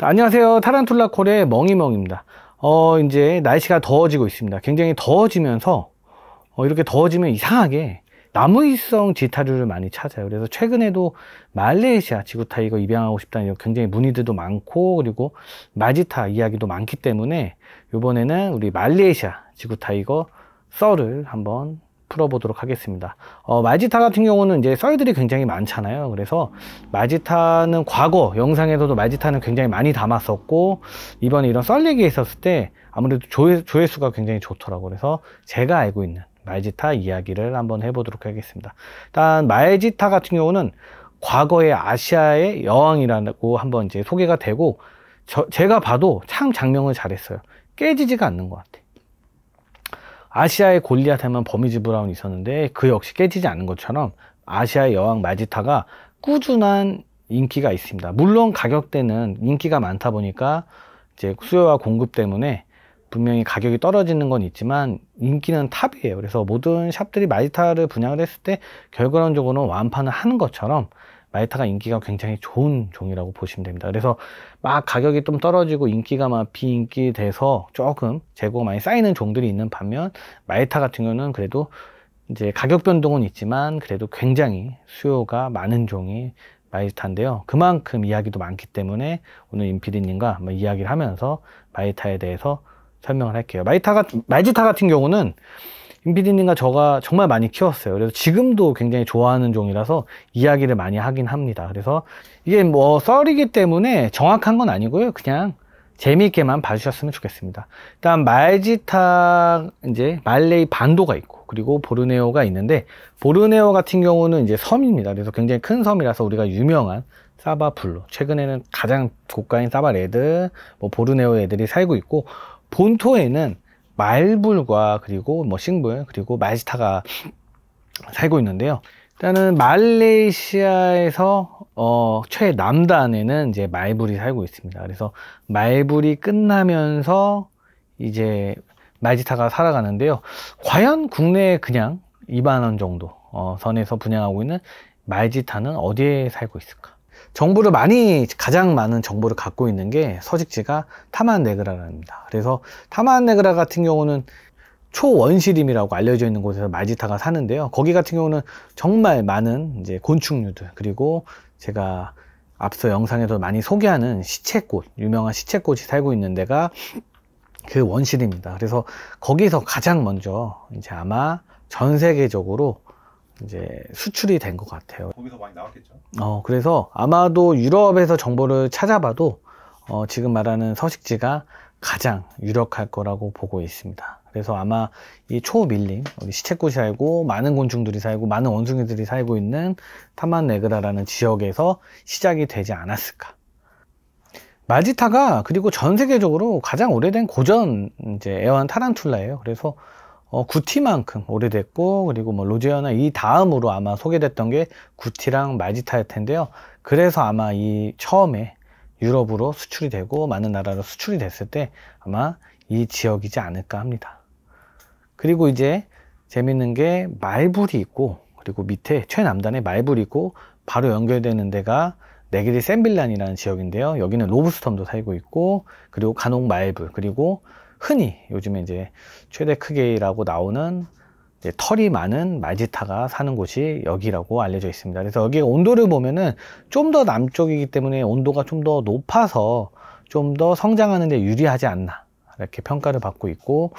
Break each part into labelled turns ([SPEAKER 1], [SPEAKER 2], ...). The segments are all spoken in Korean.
[SPEAKER 1] 안녕하세요. 타란툴라콜의 멍이멍입니다. 이제 날씨가 더워지고 있습니다. 굉장히 더워지면서, 이렇게 더워지면 이상하게 나무위성 지타류를 많이 찾아요. 그래서 최근에도 말레이시아 지구타이거 입양하고 싶다는 굉장히 문의들도 많고, 그리고 마지타 이야기도 많기 때문에, 이번에는 우리 말레이시아 지구타이거 썰을 한번 풀어보도록 하겠습니다. 마지타 같은 경우는 이제 썰들이 굉장히 많잖아요. 그래서 마지타는 과거 영상에서도 마지타는 굉장히 많이 담았었고, 이번에 이런 썰 얘기 했었을 때 아무래도 조회수가 굉장히 좋더라고요. 그래서 제가 알고 있는 말지타 이야기를 한번 해보도록 하겠습니다. 일단 말지타 같은 경우는 과거의 아시아의 여왕이라고 한번 이제 소개가 되고, 제가 봐도 참 장명을 잘했어요. 깨지지가 않는 것 같아요. 아시아의 골리앗 하면 버미즈 브라운이 있었는데 그 역시 깨지지 않는 것처럼 아시아의 여왕 마지타가 꾸준한 인기가 있습니다. 물론 가격대는 인기가 많다 보니까 이제 수요와 공급 때문에 분명히 가격이 떨어지는 건 있지만 인기는 탑이에요. 그래서 모든 샵들이 마지타를 분양을 했을 때 결과론적으로는 완판을 하는 것처럼 마지타가 인기가 굉장히 좋은 종이라고 보시면 됩니다. 그래서 막 가격이 좀 떨어지고 인기가 막 비인기 돼서 조금 재고가 많이 쌓이는 종들이 있는 반면, 마지타 같은 경우는 그래도 이제 가격 변동은 있지만 그래도 굉장히 수요가 많은 종이 마지타인데요. 그만큼 이야기도 많기 때문에 오늘 임PD님과 한번 이야기를 하면서 마지타에 대해서 설명을 할게요. 마지타 같은 경우는 임PD님과 저가 정말 많이 키웠어요. 그래서 지금도 굉장히 좋아하는 종이라서 이야기를 많이 하긴 합니다. 그래서 이게 뭐 썰이기 때문에 정확한 건 아니고요. 그냥 재미있게만 봐주셨으면 좋겠습니다. 일단 마지타 이제 말레이 반도가 있고, 그리고 보르네오가 있는데, 보르네오 같은 경우는 이제 섬입니다. 그래서 굉장히 큰 섬이라서 우리가 유명한 사바 블루, 최근에는 가장 고가인 사바 레드, 뭐 보르네오 애들이 살고 있고, 본토에는 말불과 그리고 뭐 싱불 그리고 마지타가 살고 있는데요. 일단은 말레이시아에서 최남단에는 이제 말불이 살고 있습니다. 그래서 말불이 끝나면서 이제 마지타가 살아가는데요. 과연 국내에 그냥 2만 원 정도 선에서 분양하고 있는 마지타는 어디에 살고 있을까? 가장 많은 정보를 갖고 있는 게 서식지가 타만네그라랍니다. 그래서 타만네그라 같은 경우는 초원시림이라고 알려져 있는 곳에서 마지타가 사는데요. 거기 같은 경우는 정말 많은 이제 곤충류들, 그리고 제가 앞서 영상에도 많이 소개하는 시채꽃, 유명한 시채꽃이 살고 있는 데가 그 원시림입니다. 그래서 거기서 가장 먼저 이제 아마 전 세계적으로 이제 수출이 된 것 같아요.
[SPEAKER 2] 거기서 많이 나왔겠죠.
[SPEAKER 1] 그래서 아마도 유럽에서 정보를 찾아봐도 지금 말하는 서식지가 가장 유력할 거라고 보고 있습니다. 그래서 아마 이 초밀림, 우리 시채꽃이 살고 많은 곤충들이 살고 많은 원숭이들이 살고 있는 타만네그라라는 지역에서 시작이 되지 않았을까. 마지타가 그리고 전 세계적으로 가장 오래된 고전 이제 애완 타란툴라예요. 그래서 구티만큼 오래됐고, 그리고 뭐 로제어나 이 다음으로 아마 소개됐던 게 구티랑 마지타일 텐데요. 그래서 아마 이 처음에 유럽으로 수출이 되고 많은 나라로 수출이 됐을 때 아마 이 지역이지 않을까 합니다. 그리고 이제 재밌는 게 말불이 있고, 그리고 밑에 최남단에 말불이 있고 바로 연결되는 데가 네기리 샌빌란이라는 지역인데요. 여기는 로브스텀도 살고 있고, 그리고 간혹 말불, 그리고 흔히 요즘에 이제 최대 크기라고 나오는 이제 털이 많은 마지타가 사는 곳이 여기라고 알려져 있습니다. 그래서 여기 온도를 보면은 좀 더 남쪽이기 때문에 온도가 좀 더 높아서 좀 더 성장하는 데 유리하지 않나, 이렇게 평가를 받고 있고,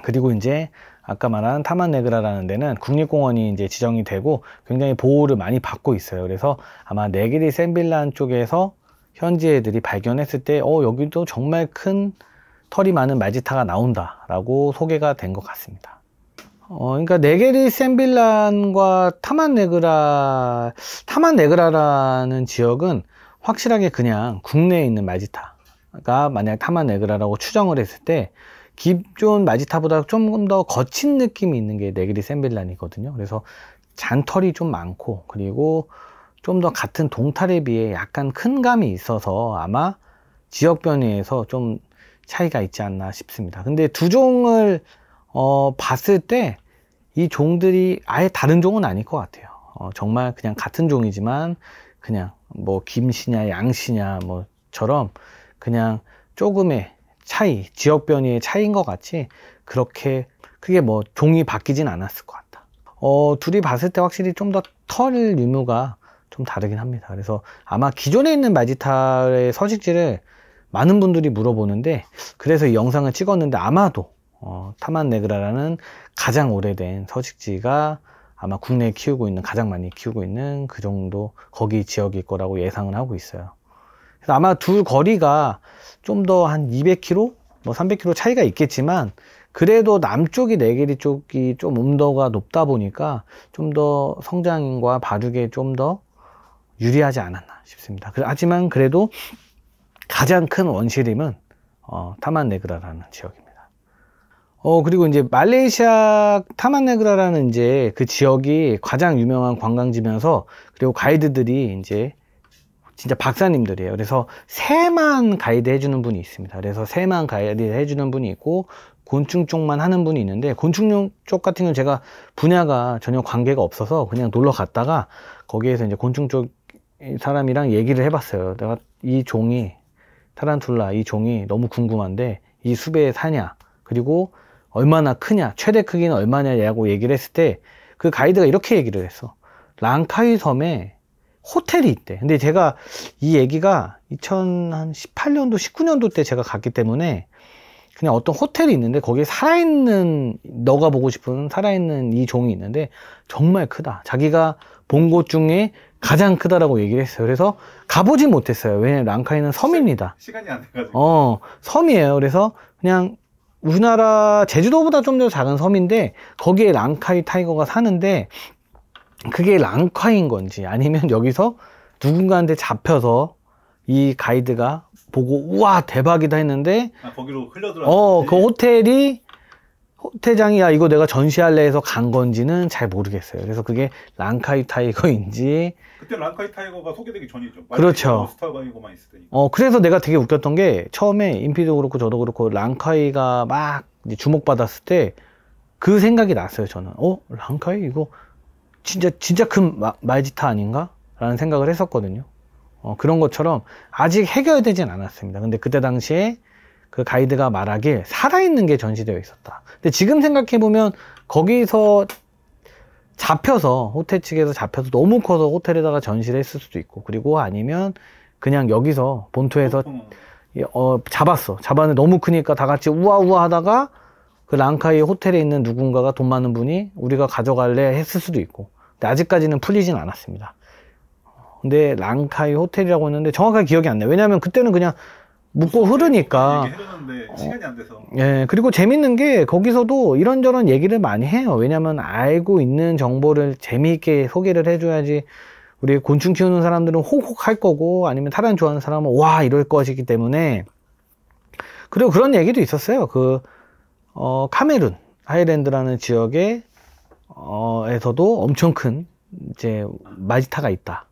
[SPEAKER 1] 그리고 이제 아까 말한 타만네그라라는 데는 국립공원이 이제 지정이 되고 굉장히 보호를 많이 받고 있어요. 그래서 아마 네기리 샌빌란 쪽에서 현지 애들이 발견했을 때 여기도 정말 큰 털이 많은 마지타가 나온다 라고 소개가 된 것 같습니다. 그러니까 네게리 샌빌란과 타만네그라라는 지역은 확실하게 그냥 국내에 있는 마지타가 만약 타만네그라라고 추정을 했을 때 기존 마지타보다 조금 더 거친 느낌이 있는 게 네게리 샌빌란이거든요. 그래서 잔털이 좀 많고, 그리고 좀 더 같은 동탈에 비해 약간 큰 감이 있어서 아마 지역 변이에서 좀 차이가 있지 않나 싶습니다. 근데 두 종을 봤을 때 이 종들이 아예 다른 종은 아닐 것 같아요. 정말 그냥 같은 종이지만 그냥 뭐 김씨냐 양씨냐 뭐 것처럼 그냥 조금의 차이, 지역 변이의 차이인 것 같지 그렇게 크게 뭐 종이 바뀌진 않았을 것 같다. 둘이 봤을 때 확실히 좀 더 털 유무가 좀 다르긴 합니다. 그래서 아마 기존에 있는 마지타의 서식지를 많은 분들이 물어보는데, 그래서 이 영상을 찍었는데 아마도 타만네그라라는 가장 오래된 서식지가 아마 국내에 키우고 있는, 가장 많이 키우고 있는 그 정도 거기 지역일 거라고 예상을 하고 있어요. 그래서 아마 둘 거리가 좀 더 한 200km, 뭐 300km 차이가 있겠지만 그래도 남쪽이 네게리 쪽이 좀 온도가 높다 보니까 좀 더 성장과 발육에 좀 더 유리하지 않았나 싶습니다. 하지만 그래도 가장 큰 원시림은 타만네그라라는 지역입니다. 그리고 이제 말레이시아 타만네그라라는 이제 그 지역이 가장 유명한 관광지면서, 그리고 가이드들이 이제 진짜 박사님들이에요. 그래서 새만 가이드 해주는 분이 있습니다. 그래서 새만 가이드 해주는 분이 있고 곤충 쪽만 하는 분이 있는데, 곤충 쪽 같은 경우는 제가 분야가 전혀 관계가 없어서 그냥 놀러 갔다가 거기에서 이제 곤충 쪽 사람이랑 얘기를 해봤어요. 내가 이 종이, 타란툴라 이 종이 너무 궁금한데 이 숲에 사냐, 그리고 얼마나 크냐, 최대 크기는 얼마냐고 얘기를 했을 때 그 가이드가 이렇게 얘기를 했어. 랑카위 섬에 호텔이 있대. 근데 제가 이 얘기가 2018년도 19년도 때 제가 갔기 때문에 그냥 어떤 호텔이 있는데 거기에 살아있는, 너가 보고 싶은 살아있는 이 종이 있는데 정말 크다, 자기가 본 곳 중에 가장 크다라고 얘기를 했어요. 그래서 가보진 못했어요. 왜냐면 랑카이는 섬입니다.
[SPEAKER 2] 시간이 안 돼가지고.
[SPEAKER 1] 섬이에요. 그래서 그냥 우리나라 제주도보다 좀 더 작은 섬인데 거기에 랑카이 타이거가 사는데, 그게 랑카이인 건지 아니면 여기서 누군가한테 잡혀서 이 가이드가 보고 우와 대박이다 했는데
[SPEAKER 2] 거기로 흘려들어.
[SPEAKER 1] 그 호텔장이 야 이거 내가 전시할래 해서 간 건지는 잘 모르겠어요. 그래서 그게 랑카이 타이거인지.
[SPEAKER 2] 그때 랑카이 타이거가 소개되기 전이죠.
[SPEAKER 1] 그렇죠.
[SPEAKER 2] 스타바이거만 있을 때니까.
[SPEAKER 1] 그래서 내가 되게 웃겼던 게, 처음에 인피도 그렇고 저도 그렇고 랑카이가 막 이제 주목받았을 때 그 생각이 났어요. 저는 랑카이 이거 진짜 큰 말지타 아닌가? 라는 생각을 했었거든요. 그런 것처럼 아직 해결되진 않았습니다. 근데 그때 당시에 그 가이드가 말하길 살아있는 게 전시되어 있었다. 근데 지금 생각해보면 거기서 잡혀서, 호텔 측에서 잡혀서 너무 커서 호텔에다가 전시를 했을 수도 있고, 그리고 아니면 그냥 여기서 본토에서 잡았는데 너무 크니까 다 같이 우아우아 하다가 그 랑카이 호텔에 있는 누군가가, 돈 많은 분이 우리가 가져갈래 했을 수도 있고. 근데 아직까지는 풀리진 않았습니다. 근데 랑카이 호텔이라고 했는데 정확하게 기억이 안 나요. 왜냐면 그때는 그냥 묻고 흐르니까.
[SPEAKER 2] 시간이 안 돼서.
[SPEAKER 1] 예, 그리고 재밌는 게 거기서도 이런저런 얘기를 많이 해요. 왜냐면 알고 있는 정보를 재미있게 소개를 해줘야지 우리 곤충 키우는 사람들은 혹혹 할 거고, 아니면 타란 좋아하는 사람은 와 이럴 것이기 때문에. 그리고 그런 얘기도 있었어요. 카메룬 하이랜드라는 지역에 에서도 엄청 큰 이제 마지타가 있다.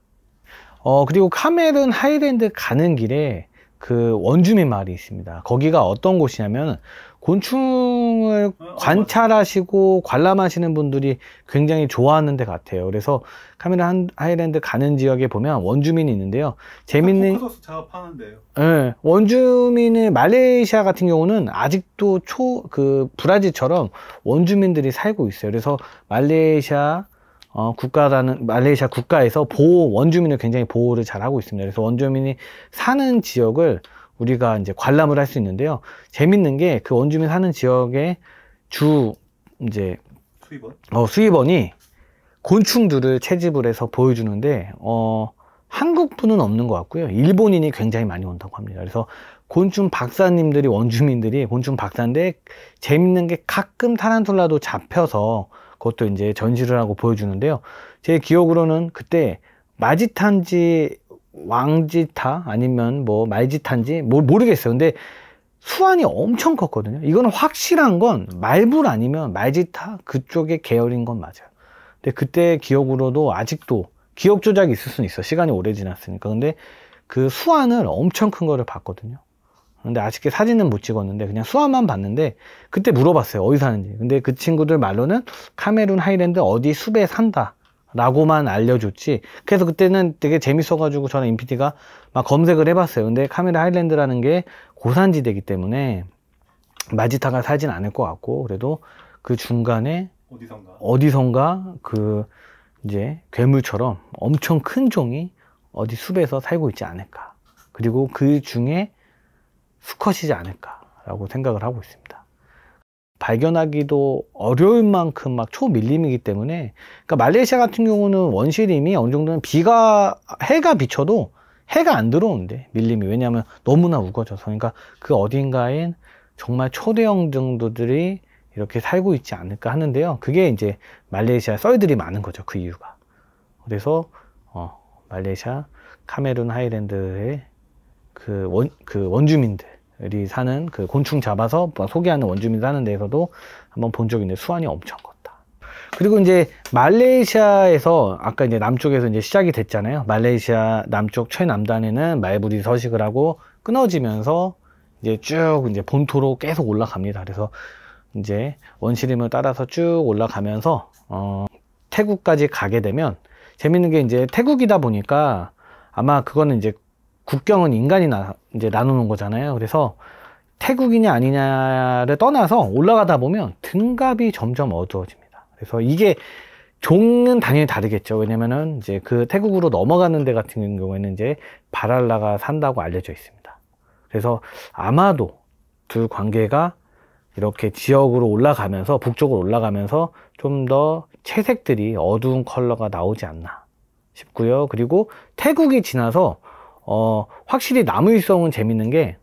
[SPEAKER 1] 그리고 카메룬 하이랜드 가는 길에 그 원주민 마을이 있습니다. 거기가 어떤 곳이냐면 곤충을 관찰하시고 관람하시는 분들이 굉장히 좋아하는 데 같아요. 그래서 카메룬 하이랜드 가는 지역에 보면 원주민이 있는데요. 재밌는
[SPEAKER 2] 포크소스 작업하는데요.
[SPEAKER 1] 네, 원주민의 말레이시아 같은 경우는 아직도 브라질처럼 원주민들이 살고 있어요. 그래서 말레이시아 국가에서 원주민을 굉장히 보호를 잘 하고 있습니다. 그래서 원주민이 사는 지역을 우리가 이제 관람을 할 수 있는데요. 재밌는 게 그 원주민 사는 지역의 이제 수입원이 곤충들을 채집을 해서 보여주는데, 한국 분은 없는 것 같고요. 일본인이 굉장히 많이 온다고 합니다. 그래서 곤충 박사님들이, 원주민들이 곤충 박사인데, 재밌는 게 가끔 타란툴라도 잡혀서 그것도 이제 전시를 하고 보여주는데요. 제 기억으로는 그때 마지타인지 왕지타 아니면 뭐 말지타인지 모르겠어요. 근데 수완이 엄청 컸거든요. 이거는 확실한 건 말불 아니면 말지타 그쪽의 계열인 건 맞아요. 근데 그때 기억으로도 아직도 기억 조작이 있을 수는 있어. 시간이 오래 지났으니까. 근데 그 수완을 엄청 큰 거를 봤거든요. 근데 아쉽게 사진은 못 찍었는데 그냥 수화만 봤는데, 그때 물어봤어요 어디 사는지. 근데 그 친구들 말로는 카메룬 하이랜드 어디 숲에 산다 라고만 알려줬지. 그래서 그때는 되게 재밌어가지고 저는 인피니티가 막 검색을 해봤어요. 근데 카메라 하일랜드라는 게 고산지대이기 때문에 마지타가 살진 않을 것 같고, 그래도 그 중간에 어디선가 그 이제 괴물처럼 엄청 큰 종이 어디 숲에서 살고 있지 않을까. 그리고 그 중에 수컷이지 않을까라고 생각을 하고 있습니다. 발견하기도 어려울 만큼 막 초밀림이기 때문에, 그러니까 말레이시아 같은 경우는 원시림이 어느 정도는 해가 비쳐도 해가 안 들어오는데 밀림이, 왜냐하면 너무나 우거져서. 그러니까 그 어딘가엔 정말 초대형 정도들이 이렇게 살고 있지 않을까 하는데요. 그게 이제 말레이시아 썰들이 많은 거죠. 그 이유가. 그래서 말레이시아 카메룬 하일랜드의 그 원주민들이 사는, 그 곤충 잡아서 소개하는 원주민 사는 데에서도 한번 본 적이 있는데 수완이 엄청 컸다. 그리고 이제 말레이시아에서 아까 이제 남쪽에서 이제 시작이 됐잖아요. 말레이시아 남쪽 최남단에는 말부리 서식을 하고 끊어지면서 이제 쭉 이제 본토로 계속 올라갑니다. 그래서 이제 원시림을 따라서 쭉 올라가면서 태국까지 가게 되면, 재밌는 게 이제 태국이다 보니까 아마 그거는 이제 국경은 인간이 이제 나누는 거잖아요. 그래서 태국이냐 아니냐를 떠나서 올라가다 보면 등갑이 점점 어두워집니다. 그래서 이게 종은 당연히 다르겠죠. 왜냐면은 이제 그 태국으로 넘어가는 데 같은 경우에는 이제 바랄라가 산다고 알려져 있습니다. 그래서 아마도 두 관계가 이렇게 지역으로 올라가면서, 북쪽으로 올라가면서 좀 더 채색들이 어두운 컬러가 나오지 않나 싶고요. 그리고 태국이 지나서 확실히 나무위성은 재밌는 게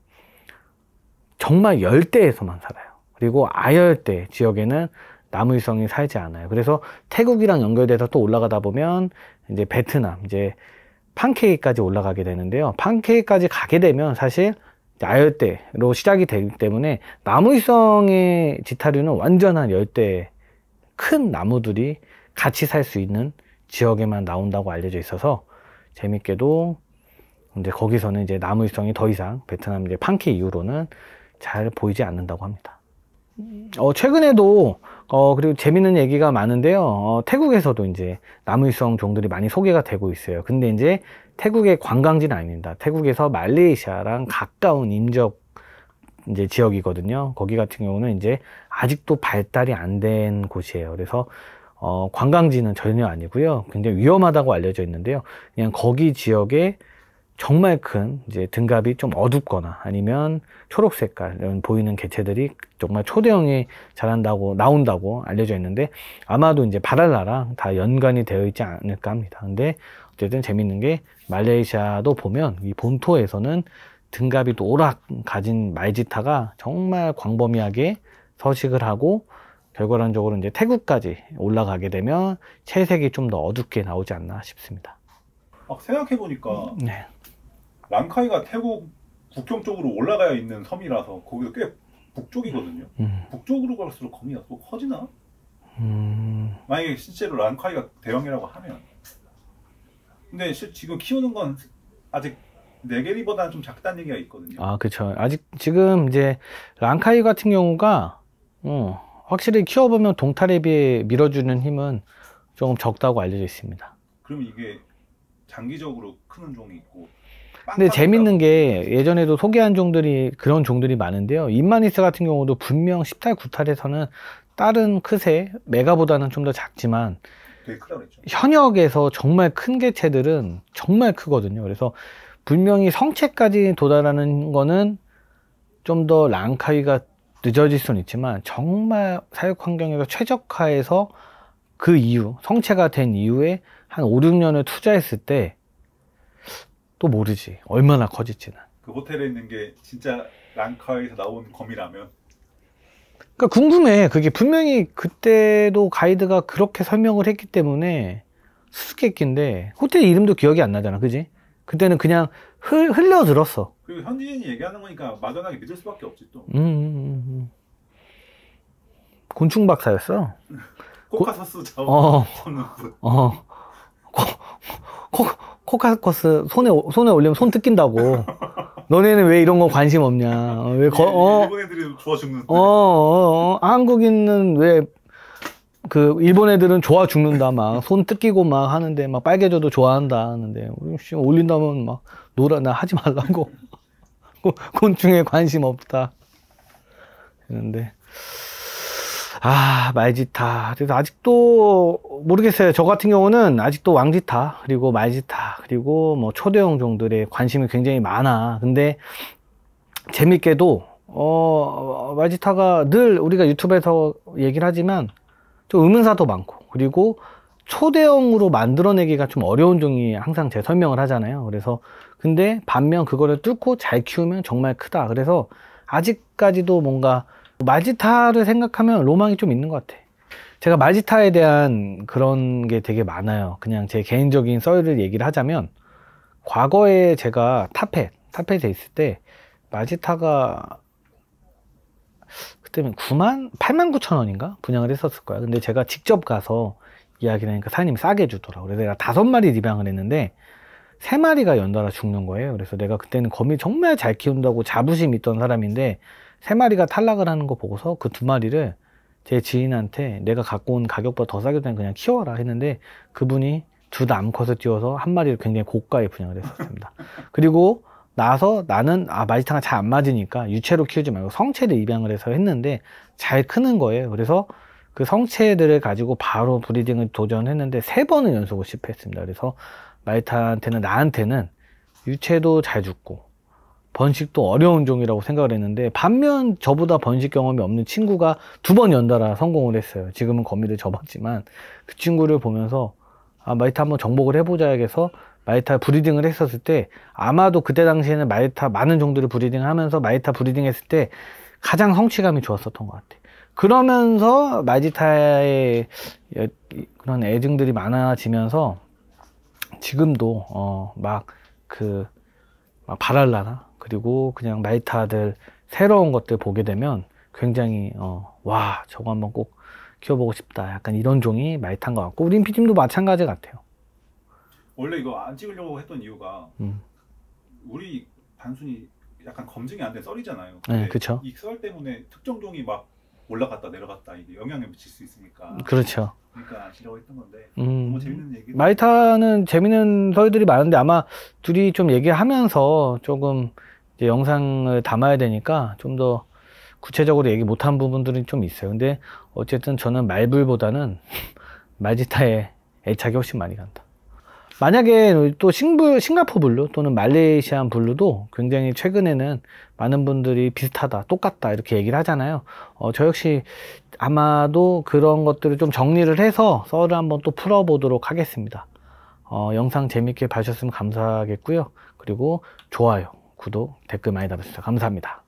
[SPEAKER 1] 정말 열대에서만 살아요. 그리고 아열대 지역에는 나무위성이 살지 않아요. 그래서 태국이랑 연결돼서 또 올라가다 보면 이제 베트남, 이제 팡케이까지 올라가게 되는데요. 팡케이까지 가게 되면 사실 아열대로 시작이 되기 때문에 나무위성의 지타류는 완전한 열대, 큰 나무들이 같이 살 수 있는 지역에만 나온다고 알려져 있어서, 재밌게도 이제 거기서는 이제 나무위성이 더 이상 베트남 이제 팡케 이후로는 잘 보이지 않는다고 합니다. 최근에도 그리고 재밌는 얘기가 많은데요. 태국에서도 이제 나무위성 종들이 많이 소개가 되고 있어요. 근데 이제 태국의 관광지는 아닙니다. 태국에서 말레이시아랑 가까운 인접 이제 지역이거든요. 거기 같은 경우는 이제 아직도 발달이 안 된 곳이에요. 그래서 관광지는 전혀 아니고요. 굉장히 위험하다고 알려져 있는데요. 그냥 거기 지역에 정말 큰 이제 등갑이 좀 어둡거나 아니면 초록 색깔 이런 보이는 개체들이 정말 초대형이 나온다고 알려져 있는데, 아마도 이제 바랄라랑 다 연관이 되어 있지 않을까 합니다. 근데 어쨌든 재밌는 게 말레이시아도 보면 이 본토에서는 등갑이 노랗 가진 말지타가 정말 광범위하게 서식을 하고, 결과론적으로 이제 태국까지 올라가게 되면 채색이 좀 더 어둡게 나오지 않나 싶습니다.
[SPEAKER 2] 생각해보니까
[SPEAKER 1] 네.
[SPEAKER 2] 랑카이가 태국 국경 쪽으로 올라가야 있는 섬이라서 거기가 꽤 북쪽이거든요. 북쪽으로 갈수록 거미가 또 커지나? 만약에 실제로 랑카이가 대형이라고 하면. 근데 지금 키우는 건 아직 네게리보다는 좀 작다는 얘기가 있거든요.
[SPEAKER 1] 아, 그쵸. 아직 지금 이제 랑카이 같은 경우가 확실히 키워보면 동탈에 비해 밀어주는 힘은 조금 적다고 알려져 있습니다.
[SPEAKER 2] 그러면 이게 장기적으로 크는 종이 있고.
[SPEAKER 1] 근데 재밌는 게 예전에도 소개한 종들이, 그런 종들이 많은데요. 인마니스 같은 경우도 분명 10탈, 9탈에서는 다른 크새, 메가보다는 좀 더 작지만
[SPEAKER 2] 되게 크다고 그랬죠.
[SPEAKER 1] 현역에서 정말 큰 개체들은 정말 크거든요. 그래서 분명히 성체까지 도달하는 거는 좀 더 랑카이가 늦어질 수는 있지만, 정말 사육 환경에서 최적화해서 그 이후 성체가 된 이후에 한 5, 6년을 투자했을 때 또 모르지 얼마나 커질지는.
[SPEAKER 2] 그 호텔에 있는 게 진짜 랑카이에서 나온 거미라면.
[SPEAKER 1] 그러니까 궁금해. 그게 분명히 그때도 가이드가 그렇게 설명을 했기 때문에 수수께끼인데, 호텔 이름도 기억이 안 나잖아, 그지? 그때는 그냥 흘려들었어.
[SPEAKER 2] 그리고 현지인이 얘기하는 거니까 막연하게 믿을 수밖에 없지 또.
[SPEAKER 1] 곤충 박사였어.
[SPEAKER 2] 코카서스 잡는 분.
[SPEAKER 1] 코카커스 손에 올리면 손 뜯긴다고. 너네는 왜 이런 거 관심 없냐? 왜
[SPEAKER 2] 일본 애들이 좋아 죽는.
[SPEAKER 1] 한국인은 왜 그 일본 애들은 좋아 죽는다 막 손 뜯기고 막 하는데 막 빨개져도 좋아한다 하는데 올린다면 막 놀아 나 하지 말라고 곤충에 관심 없다 그런데 말지타 그래서 아직도 모르겠어요. 저 같은 경우는 아직도 왕지타 그리고 말지타 그리고 뭐 초대형 종들의 관심이 굉장히 많아. 근데 재밌게도 말지타가 늘 우리가 유튜브에서 얘기를 하지만 좀 의문사도 많고 그리고 초대형으로 만들어내기가 좀 어려운 종이 항상 제 설명을 하잖아요. 그래서 근데 반면 그거를 뚫고 잘 키우면 정말 크다. 그래서 아직까지도 뭔가 말지타를 생각하면 로망이 좀 있는 것 같아. 제가 말지타에 대한 그런 게 되게 많아요. 그냥 제 개인적인 썰을 얘기를 하자면 과거에 제가 타펫에 있을 때 말지타가 그때는 89,000원인가 분양을 했었을 거야. 근데 제가 직접 가서 이야기를 하니까 사장님이 싸게 주더라고. 그래서 내가 5마리 입양을 했는데 3마리가 연달아 죽는 거예요. 그래서 내가 그때는 거미 정말 잘 키운다고 자부심 있던 사람인데 3마리가 탈락을 하는 거 보고서 그 2마리를 제 지인한테 내가 갖고 온 가격보다 더 싸게 그냥 키워라 했는데 그분이 둘 다 암컷을 띄워서 1마리를 굉장히 고가에 분양을 했었습니다. 그리고 나서 나는 말지타가 잘 안 맞으니까 유체로 키우지 말고 성체를 입양을 해서 했는데 잘 크는 거예요. 그래서 그 성체들을 가지고 바로 브리딩을 도전했는데 3번을 연속으로 실패했습니다. 그래서 말지타한테는 나한테는 유체도 잘 죽고 번식도 어려운 종이라고 생각을 했는데 반면 저보다 번식 경험이 없는 친구가 2번 연달아 성공을 했어요. 지금은 거미를 접었지만 그 친구를 보면서 말지타 한번 정복을 해보자해서 말지타 브리딩을 했었을 때 아마도 그때 당시에는 말지타 많은 종들을 브리딩을 하면서 말지타 브리딩 했을 때 가장 성취감이 좋았었던 것 같아요. 그러면서 말지타의 그런 애증들이 많아지면서 지금도 막 바랄라나 그리고 그냥 말지타들 새로운 것들 보게 되면 굉장히 와 저거 한번 꼭 키워보고 싶다 약간 이런 종이 말지타인 것 같고 우린 피디님도 마찬가지 같아요.
[SPEAKER 2] 원래 이거 안 찍으려고 했던 이유가 우리 단순히 약간 검증이 안 된 썰이잖아요.
[SPEAKER 1] 네, 그렇죠.
[SPEAKER 2] 이 썰 때문에 특정 종이 막 올라갔다 내려갔다 이게 영향을 미칠 수 있으니까.
[SPEAKER 1] 그렇죠.
[SPEAKER 2] 그러니까 아시려고 했던 건데 너무 재밌는 얘기.
[SPEAKER 1] 말지타는 재밌는 썰들이 많은데 아마 둘이 좀 얘기하면서 조금 이제 영상을 담아야 되니까 좀 더 구체적으로 얘기 못한 부분들은 좀 있어요. 근데 어쨌든 저는 말불보다는 말지타에 애착이 훨씬 많이 간다. 만약에 또 싱가포르 블루 또는 말레이시안 블루도 굉장히 최근에는 많은 분들이 비슷하다, 똑같다 이렇게 얘기를 하잖아요. 저 역시 아마도 그런 것들을 좀 정리를 해서 썰을 한번 또 풀어보도록 하겠습니다. 영상 재밌게 봐주셨으면 감사하겠고요. 그리고 좋아요, 구독, 댓글 많이 달아주세요. 감사합니다.